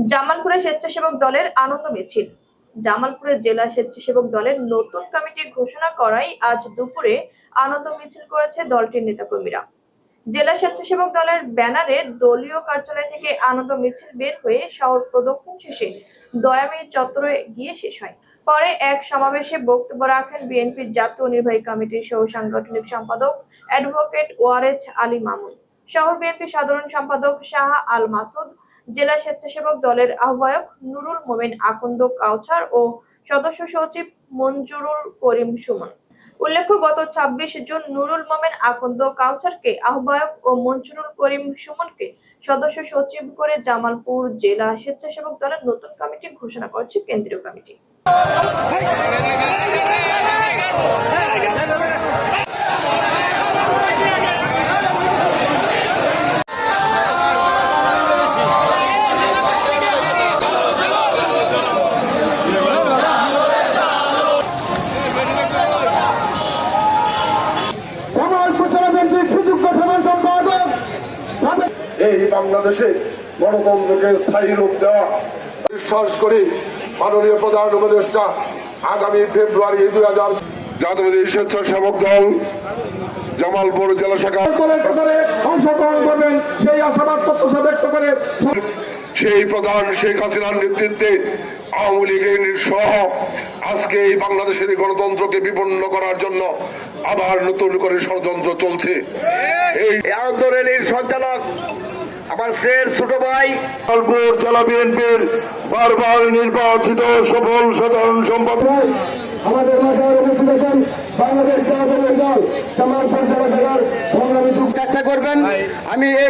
জামালপুরে স্বেচ্ছাসেবক দলের আনন্দ মিছিল। জামালপুরে জেলা স্বেচ্ছাসেবক দলের নতুন কমিটি ঘোষণা করায় আজ দুপুরে আনন্দ মিছিল করেছে দলটির নেতাকর্মীরা। জেলা স্বেচ্ছাসেবক দলের ব্যানারে দলীয় কার্যালয় থেকে আনন্দ মিছিল বের হয়ে শহর প্রদক্ষিণ শেষে দয়ামী চত্বরে গিয়ে শেষ হয়। পরে এক সমাবেশে বক্তব্য রাখেন বিএনপির জাতীয় নির্বাহী কমিটির সহ সাংগঠনিক সম্পাদক অ্যাডভোকেট ওয়ারেছ আলী মামুন, শহর বিএনপি সাধারণ সম্পাদক শাহ আল মাসুদ, জেলা স্বেচ্ছাসেবক দলের আহ্বায়ক নুরুল মোমিন আকন্দ কাউছার ও সদস্য সচিব মঞ্জুরুল করিম সুমন। উল্লেখ্য, গত ২৬ জুন নুরুল মোমিন আকন্দ কাউছারকে আহ্বায়ক ও মঞ্জুরুল করিম সুমনকে সদস্য সচিব করে জামালপুর জেলা স্বেচ্ছাসেবক দলের নতুন কমিটি ঘোষণা করেছে কেন্দ্রীয় কমিটি। এই বাংলাদেশে গণতন্ত্রকে স্থায়ী রূপ দেওয়া বিশ্বাস করি মাননীয় প্রধান উপদেষ্টা আগামী ফেব্রুয়ারি ২০০০ জাতীয় স্বেচ্ছাসেবক দল জামালপুর জেলা শাখা অংশগ্রহণ করবেন সেই আশাবাদ প্রত্যাশা ব্যক্ত করে সেই প্রধান শেখ হাসিনার নেতৃত্বে আওয়ামী লীগের সহ আজকে এই বাংলাদেশের গণতন্ত্রকে বিপন্ন করার জন্য আবার নতুন করে ষড়যন্ত্র চলছে। এই আন্দোলনের সঞ্চালক আমার স্যার ছোট ভাই জামালপুর জেলা বিএনপির বারবার নির্বাচিত সফল সাধারণ সম্পাদক আমাদের মাঝে উপস্থিত আছেন বাংলাদেশ জাতীয় দল জামালপুর জেলা শাখার সংগ্রামী চেষ্টা করবেন। আমি এই